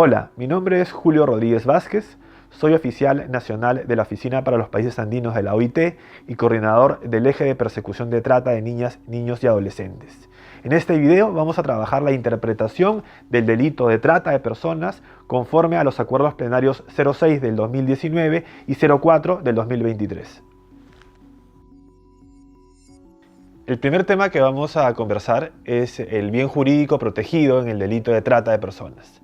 Hola, mi nombre es Julio Rodríguez Vázquez, soy oficial nacional de la Oficina para los Países Andinos de la OIT y coordinador del eje de persecución de trata de niñas, niños y adolescentes. En este video vamos a trabajar la interpretación del delito de trata de personas conforme a los acuerdos plenarios 06 del 2019 y 04 del 2023. El primer tema que vamos a conversar es el bien jurídico protegido en el delito de trata de personas.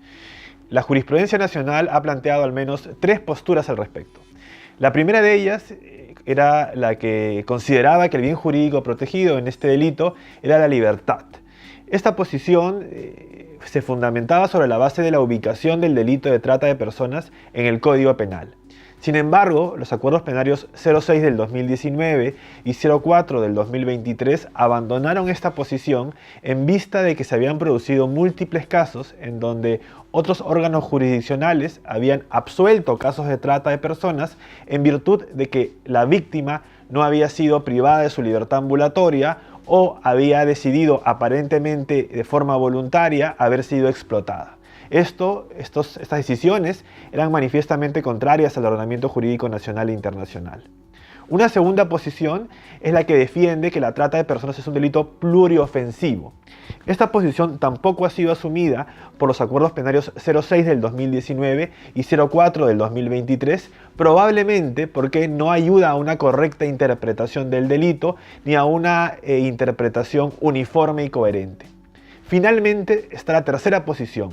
La jurisprudencia nacional ha planteado al menos tres posturas al respecto. La primera de ellas era la que consideraba que el bien jurídico protegido en este delito era la libertad. Esta posición se fundamentaba sobre la base de la ubicación del delito de trata de personas en el Código Penal. Sin embargo, los acuerdos plenarios 06 del 2019 y 04 del 2023 abandonaron esta posición en vista de que se habían producido múltiples casos en donde otros órganos jurisdiccionales habían absuelto casos de trata de personas en virtud de que la víctima no había sido privada de su libertad ambulatoria o había decidido aparentemente de forma voluntaria haber sido explotada. Estas decisiones eran manifiestamente contrarias al ordenamiento jurídico nacional e internacional. Una segunda posición es la que defiende que la trata de personas es un delito pluriofensivo. Esta posición tampoco ha sido asumida por los acuerdos plenarios 06 del 2019 y 04 del 2023, probablemente porque no ayuda a una correcta interpretación del delito ni a una interpretación uniforme y coherente. Finalmente está la tercera posición,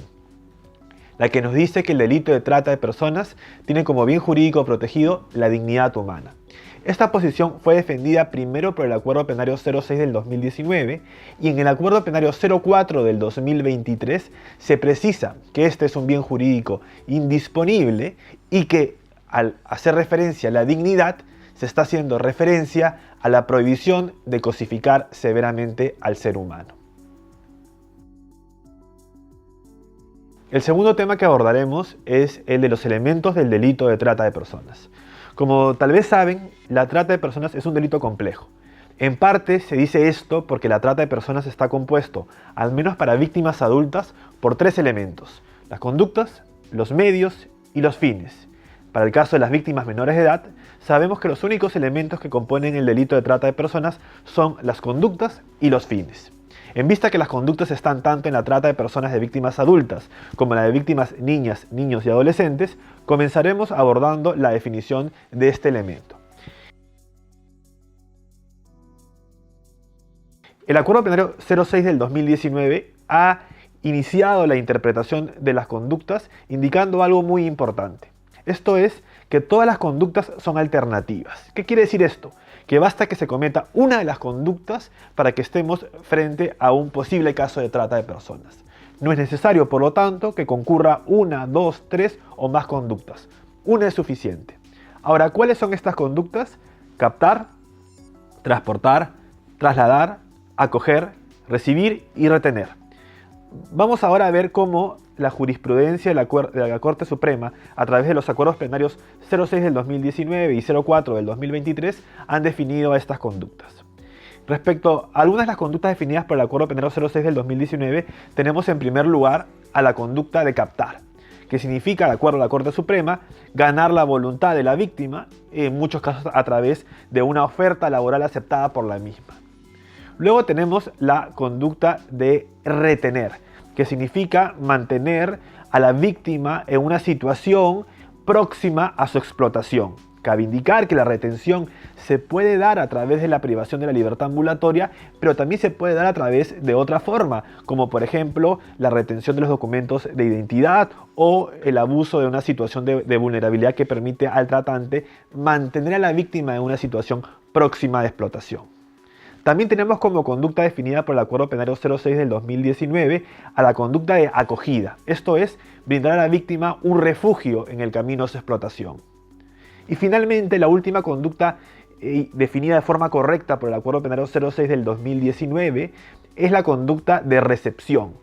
la que nos dice que el delito de trata de personas tiene como bien jurídico protegido la dignidad humana. Esta posición fue defendida primero por el Acuerdo Plenario 06 del 2019 y en el Acuerdo Plenario 04 del 2023 se precisa que este es un bien jurídico indisponible y que al hacer referencia a la dignidad se está haciendo referencia a la prohibición de cosificar severamente al ser humano. El segundo tema que abordaremos es el de los elementos del delito de trata de personas. Como tal vez saben, la trata de personas es un delito complejo. En parte se dice esto porque la trata de personas está compuesto, al menos para víctimas adultas, por tres elementos: las conductas, los medios y los fines. Para el caso de las víctimas menores de edad, sabemos que los únicos elementos que componen el delito de trata de personas son las conductas y los fines. En vista que las conductas están tanto en la trata de personas de víctimas adultas como en la de víctimas niñas, niños y adolescentes, comenzaremos abordando la definición de este elemento. El Acuerdo Plenario 06 del 2019 ha iniciado la interpretación de las conductas indicando algo muy importante. Esto es que todas las conductas son alternativas. ¿Qué quiere decir esto? Que basta que se cometa una de las conductas para que estemos frente a un posible caso de trata de personas. No es necesario, por lo tanto, que concurra una, dos, tres o más conductas. Una es suficiente. Ahora, ¿cuáles son estas conductas? Captar, transportar, trasladar, acoger, recibir y retener. Vamos ahora a ver cómo la jurisprudencia de la Corte Suprema, a través de los acuerdos plenarios 06 del 2019 y 04 del 2023, han definido a estas conductas. Respecto a algunas de las conductas definidas por el Acuerdo Plenario 06 del 2019, tenemos en primer lugar a la conducta de captar, que significa, de acuerdo a la Corte Suprema, ganar la voluntad de la víctima, en muchos casos a través de una oferta laboral aceptada por la misma. Luego tenemos la conducta de retener, que significa mantener a la víctima en una situación próxima a su explotación. Cabe indicar que la retención se puede dar a través de la privación de la libertad ambulatoria, pero también se puede dar a través de otra forma, como por ejemplo la retención de los documentos de identidad o el abuso de una situación de vulnerabilidad que permite al tratante mantener a la víctima en una situación próxima de explotación. También tenemos como conducta definida por el Acuerdo Plenario 06 del 2019 a la conducta de acogida, esto es, brindar a la víctima un refugio en el camino a su explotación. Y finalmente, la última conducta definida de forma correcta por el Acuerdo Plenario 06 del 2019 es la conducta de recepción,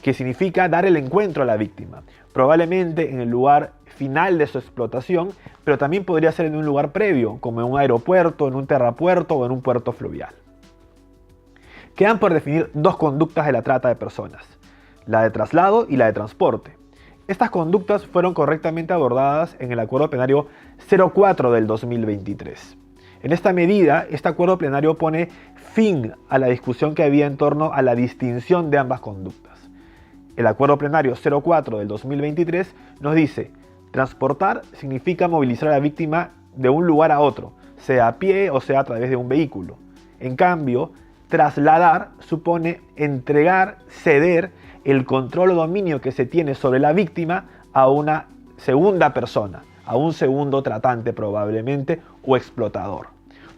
que significa dar el encuentro a la víctima, probablemente en el lugar final de su explotación, pero también podría ser en un lugar previo, como en un aeropuerto, en un terrapuerto o en un puerto fluvial. Quedan por definir dos conductas de la trata de personas, la de traslado y la de transporte. Estas conductas fueron correctamente abordadas en el Acuerdo Plenario 04 del 2023. En esta medida, este acuerdo plenario pone fin a la discusión que había en torno a la distinción de ambas conductas. El Acuerdo Plenario 04 del 2023 nos dice: transportar significa movilizar a la víctima de un lugar a otro, sea a pie o sea a través de un vehículo. En cambio, trasladar supone entregar, ceder el control o dominio que se tiene sobre la víctima a una segunda persona, a un segundo tratante probablemente o explotador.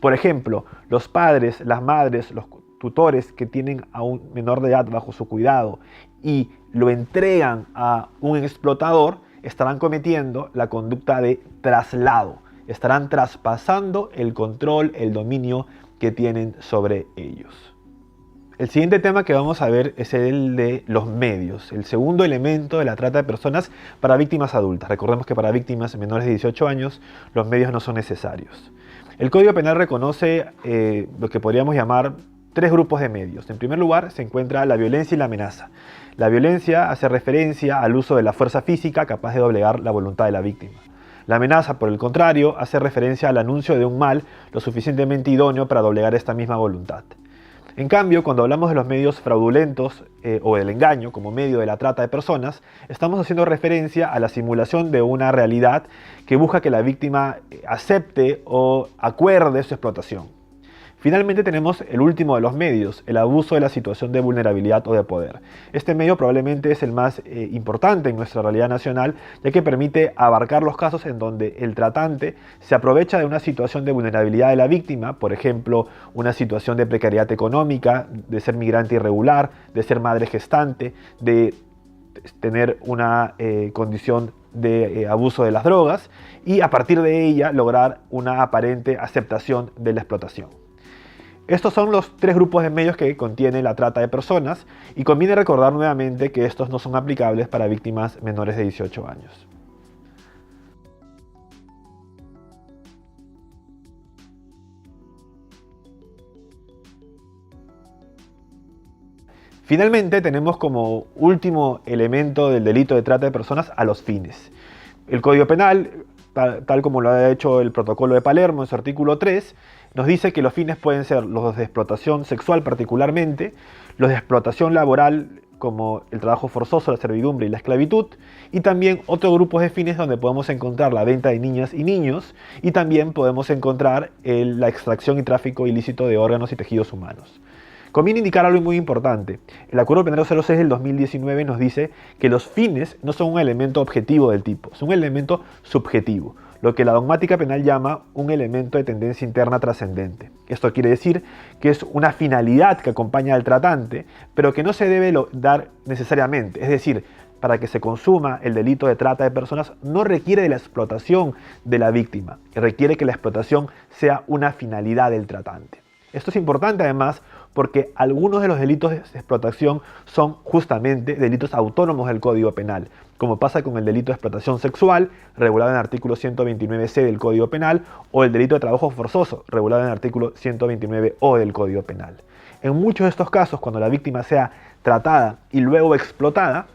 Por ejemplo, los padres, las madres, los tutores que tienen a un menor de edad bajo su cuidado y lo entregan a un explotador, estarán cometiendo la conducta de traslado, estarán traspasando el control, el dominio que tienen sobre ellos. El siguiente tema que vamos a ver es el de los medios, el segundo elemento de la trata de personas para víctimas adultas. Recordemos que para víctimas menores de 18 años los medios no son necesarios. El Código Penal reconoce lo que podríamos llamar tres grupos de medios. En primer lugar se encuentra la violencia y la amenaza. La violencia hace referencia al uso de la fuerza física capaz de doblegar la voluntad de la víctima. La amenaza, por el contrario, hace referencia al anuncio de un mal lo suficientemente idóneo para doblegar esta misma voluntad. En cambio, cuando hablamos de los medios fraudulentos o del engaño como medio de la trata de personas, estamos haciendo referencia a la simulación de una realidad que busca que la víctima acepte o acuerde su explotación. Finalmente tenemos el último de los medios, el abuso de la situación de vulnerabilidad o de poder. Este medio probablemente es el más importante en nuestra realidad nacional, ya que permite abarcar los casos en donde el tratante se aprovecha de una situación de vulnerabilidad de la víctima, por ejemplo, una situación de precariedad económica, de ser migrante irregular, de ser madre gestante, de tener una condición de abuso de las drogas y a partir de ella lograr una aparente aceptación de la explotación. Estos son los tres grupos de medios que contiene la trata de personas y conviene recordar nuevamente que estos no son aplicables para víctimas menores de 18 años. Finalmente tenemos como último elemento del delito de trata de personas a los fines. El Código Penal, tal como lo ha hecho el Protocolo de Palermo en su artículo 3, nos dice que los fines pueden ser los de explotación sexual particularmente, los de explotación laboral como el trabajo forzoso, la servidumbre y la esclavitud, y también otros grupos de fines donde podemos encontrar la venta de niñas y niños, y también podemos encontrar la extracción y tráfico ilícito de órganos y tejidos humanos. Conviene indicar algo muy importante. El Acuerdo Plenario 06 del 2019 nos dice que los fines no son un elemento objetivo del tipo, son un elemento subjetivo, lo que la dogmática penal llama un elemento de tendencia interna trascendente. Esto quiere decir que es una finalidad que acompaña al tratante, pero que no se debe dar necesariamente. Es decir, para que se consuma el delito de trata de personas no requiere de la explotación de la víctima, requiere que la explotación sea una finalidad del tratante. Esto es importante además porque algunos de los delitos de explotación son justamente delitos autónomos del Código Penal, como pasa con el delito de explotación sexual, regulado en el artículo 129c del Código Penal, o el delito de trabajo forzoso, regulado en el artículo 129o del Código Penal. En muchos de estos casos, cuando la víctima sea tratada y luego explotada,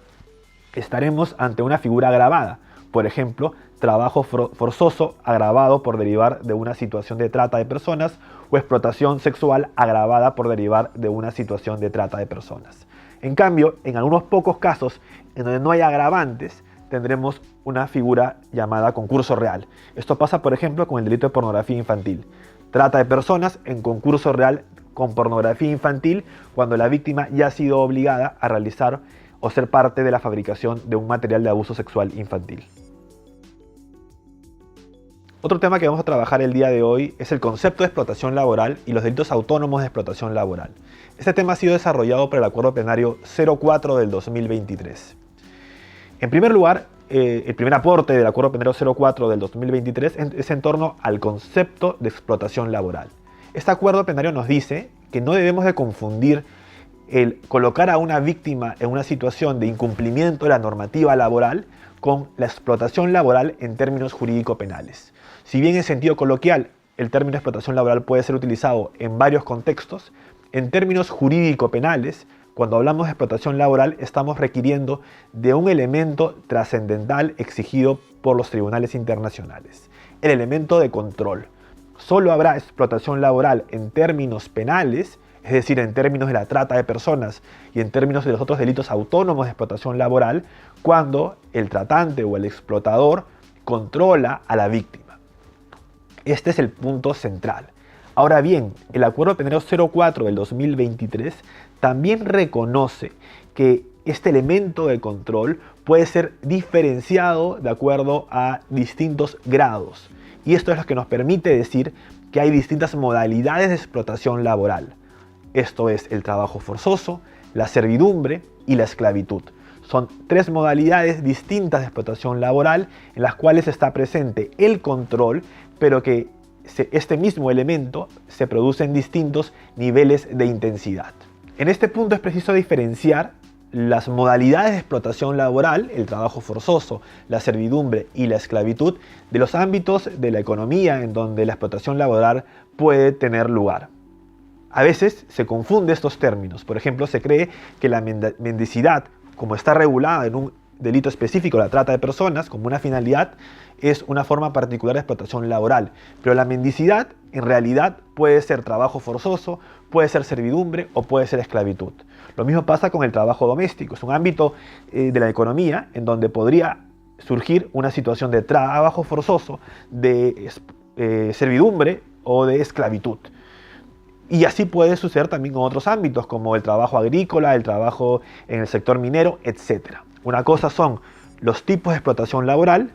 estaremos ante una figura agravada. Por ejemplo, trabajo forzoso agravado por derivar de una situación de trata de personas o explotación sexual agravada por derivar de una situación de trata de personas. En cambio, en algunos pocos casos en donde no hay agravantes, tendremos una figura llamada concurso real. Esto pasa, por ejemplo, con el delito de pornografía infantil. Trata de personas en concurso real con pornografía infantil cuando la víctima ya ha sido obligada a realizar o ser parte de la fabricación de un material de abuso sexual infantil. Otro tema que vamos a trabajar el día de hoy es el concepto de explotación laboral y los delitos autónomos de explotación laboral. Este tema ha sido desarrollado por el Acuerdo Plenario 04 del 2023. En primer lugar, el primer aporte del Acuerdo Plenario 04 del 2023 es en torno al concepto de explotación laboral. Este Acuerdo Plenario nos dice que no debemos de confundir el colocar a una víctima en una situación de incumplimiento de la normativa laboral con la explotación laboral en términos jurídico-penales. Si bien en sentido coloquial el término explotación laboral puede ser utilizado en varios contextos, en términos jurídico-penales, Cuando hablamos de explotación laboral, estamos requiriendo de un elemento trascendental exigido por los tribunales internacionales, el elemento de control. Solo habrá explotación laboral en términos penales, es decir, en términos de la trata de personas y en términos de los otros delitos autónomos de explotación laboral, cuando el tratante o el explotador controla a la víctima. Este es el punto central. Ahora bien, el Acuerdo Penal 04 del 2023 también reconoce que este elemento de control puede ser diferenciado de acuerdo a distintos grados. Y esto es lo que nos permite decir que hay distintas modalidades de explotación laboral. Esto es el trabajo forzoso, la servidumbre y la esclavitud. Son tres modalidades distintas de explotación laboral en las cuales está presente el control, pero que este mismo elemento se produce en distintos niveles de intensidad. En este punto es preciso diferenciar las modalidades de explotación laboral, el trabajo forzoso, la servidumbre y la esclavitud, de los ámbitos de la economía en donde la explotación laboral puede tener lugar. A veces se confunde estos términos. Por ejemplo, se cree que la mendicidad, como está regulada en un delito específico, la trata de personas, como una finalidad, es una forma particular de explotación laboral. Pero la mendicidad, en realidad, puede ser trabajo forzoso, puede ser servidumbre o puede ser esclavitud. Lo mismo pasa con el trabajo doméstico. Es un ámbito de la economía en donde podría surgir una situación de trabajo forzoso, de servidumbre o de esclavitud. Y así puede suceder también en otros ámbitos, como el trabajo agrícola, el trabajo en el sector minero, etc. Una cosa son los tipos de explotación laboral,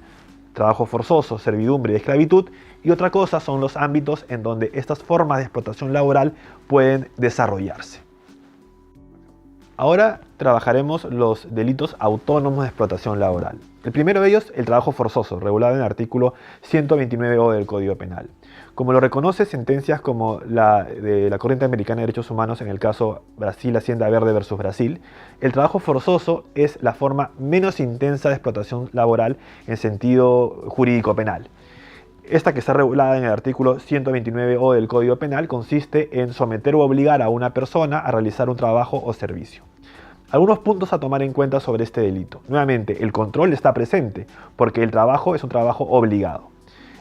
trabajo forzoso, servidumbre y esclavitud, y otra cosa son los ámbitos en donde estas formas de explotación laboral pueden desarrollarse. Ahora trabajaremos los delitos autónomos de explotación laboral. El primero de ellos, el trabajo forzoso, regulado en el artículo 129O del Código Penal. Como lo reconoce sentencias como la de la Corte Interamericana de Derechos Humanos en el caso Brasil Hacienda Verde versus Brasil, el trabajo forzoso es la forma menos intensa de explotación laboral en sentido jurídico penal. Esta, que está regulada en el artículo 129O del Código Penal, consiste en someter o obligar a una persona a realizar un trabajo o servicio. Algunos puntos a tomar en cuenta sobre este delito. Nuevamente, el control está presente porque el trabajo es un trabajo obligado.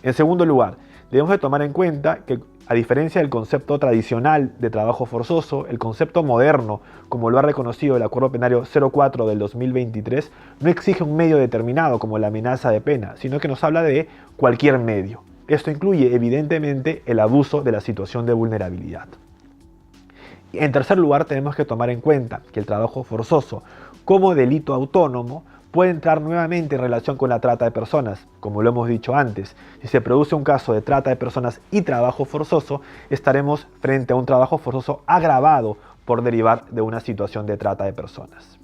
En segundo lugar, debemos de tomar en cuenta que, a diferencia del concepto tradicional de trabajo forzoso, el concepto moderno, como lo ha reconocido el Acuerdo Penal 04 del 2023, no exige un medio determinado como la amenaza de pena, sino que nos habla de cualquier medio. Esto incluye, evidentemente, el abuso de la situación de vulnerabilidad. En tercer lugar, tenemos que tomar en cuenta que el trabajo forzoso, como delito autónomo, puede entrar nuevamente en relación con la trata de personas. Como lo hemos dicho antes, si se produce un caso de trata de personas y trabajo forzoso, estaremos frente a un trabajo forzoso agravado por derivar de una situación de trata de personas.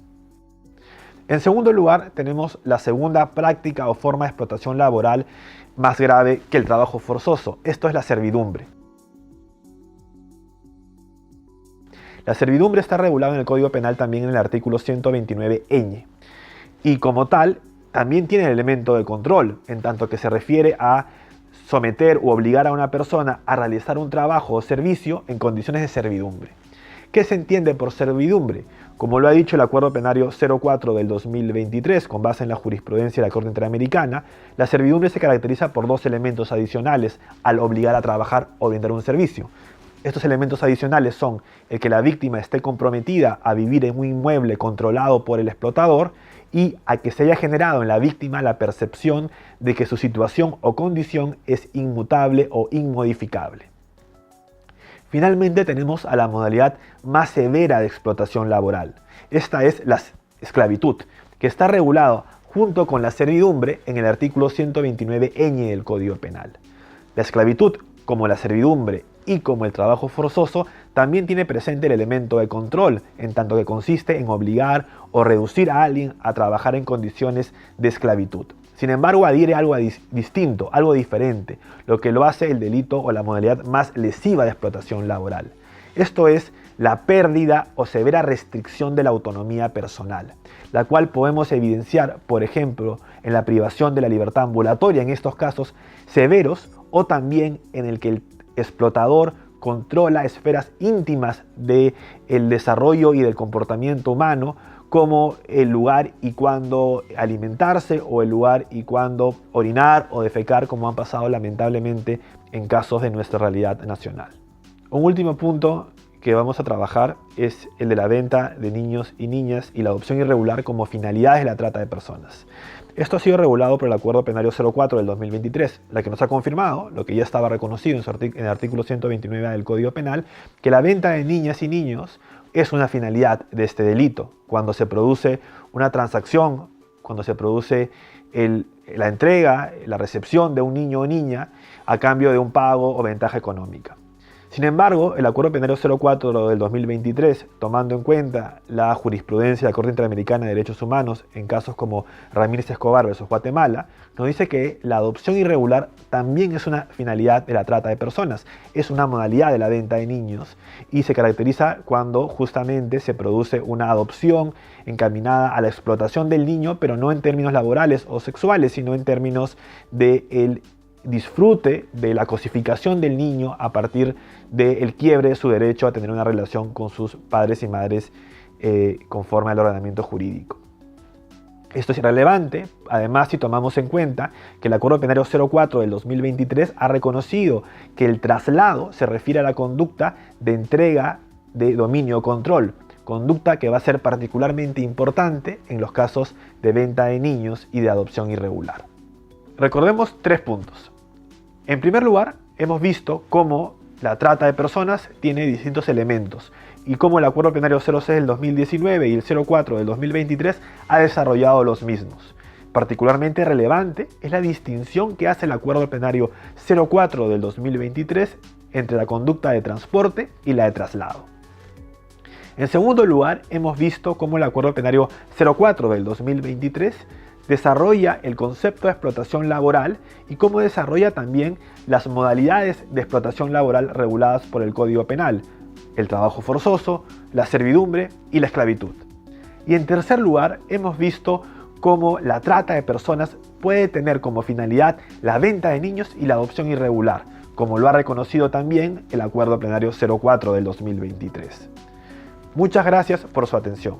En segundo lugar, tenemos la segunda práctica o forma de explotación laboral más grave que el trabajo forzoso. Esto es la servidumbre. La servidumbre está regulada en el Código Penal también en el artículo 129ñ. Y como tal, también tiene el elemento de control, en tanto que se refiere a someter u obligar a una persona a realizar un trabajo o servicio en condiciones de servidumbre. ¿Qué se entiende por servidumbre? Como lo ha dicho el Acuerdo Penal 04 del 2023, con base en la jurisprudencia de la Corte Interamericana, la servidumbre se caracteriza por dos elementos adicionales al obligar a trabajar o brindar un servicio. Estos elementos adicionales son el que la víctima esté comprometida a vivir en un inmueble controlado por el explotador y a que se haya generado en la víctima la percepción de que su situación o condición es inmutable o inmodificable. Finalmente tenemos a la modalidad más severa de explotación laboral. Esta es la esclavitud, que está regulada junto con la servidumbre en el artículo 129ñ del Código Penal. La esclavitud, como la servidumbre y como el trabajo forzoso, también tiene presente el elemento de control, en tanto que consiste en obligar o reducir a alguien a trabajar en condiciones de esclavitud. Sin embargo, adhiere algo distinto, algo diferente, lo que lo hace el delito o la modalidad más lesiva de explotación laboral. Esto es la pérdida o severa restricción de la autonomía personal, la cual podemos evidenciar, por ejemplo, en la privación de la libertad ambulatoria en estos casos severos, o también en el que el explotador controla esferas íntimas del desarrollo y del comportamiento humano, como el lugar y cuándo alimentarse, o el lugar y cuándo orinar o defecar, como han pasado lamentablemente en casos de nuestra realidad nacional. Un último punto que vamos a trabajar es el de la venta de niños y niñas y la adopción irregular como finalidades de la trata de personas. Esto ha sido regulado por el Acuerdo Penario 04 del 2023, la que nos ha confirmado, lo que ya estaba reconocido en el artículo 129 del Código Penal, que la venta de niñas y niños es una finalidad de este delito, cuando se produce una transacción, cuando se produce la entrega, la recepción de un niño o niña a cambio de un pago o ventaja económica. Sin embargo, el Acuerdo Penario 04 del 2023, tomando en cuenta la jurisprudencia de la Corte Interamericana de Derechos Humanos en casos como Ramírez Escobar versus Guatemala, nos dice que la adopción irregular también es una finalidad de la trata de personas, es una modalidad de la venta de niños y se caracteriza cuando justamente se produce una adopción encaminada a la explotación del niño, pero no en términos laborales o sexuales, sino en términos de disfrute de la cosificación del niño a partir del quiebre de su derecho a tener una relación con sus padres y madres conforme al ordenamiento jurídico. Esto es relevante, además, si tomamos en cuenta que el Acuerdo Penario 04 del 2023 ha reconocido que el traslado se refiere a la conducta de entrega de dominio o control, conducta que va a ser particularmente importante en los casos de venta de niños y de adopción irregular. Recordemos 3 puntos. En primer lugar, hemos visto cómo la trata de personas tiene distintos elementos y cómo el Acuerdo Penario 06 del 2019 y el 04 del 2023 ha desarrollado los mismos. Particularmente relevante es la distinción que hace el Acuerdo Penario 04 del 2023 entre la conducta de transporte y la de traslado. En segundo lugar, hemos visto cómo el Acuerdo Penario 04 del 2023 desarrolla el concepto de explotación laboral y cómo desarrolla también las modalidades de explotación laboral reguladas por el Código Penal, el trabajo forzoso, la servidumbre y la esclavitud. Y en tercer lugar, hemos visto cómo la trata de personas puede tener como finalidad la venta de niños y la adopción irregular, como lo ha reconocido también el Acuerdo Plenario 04 del 2023. Muchas gracias por su atención.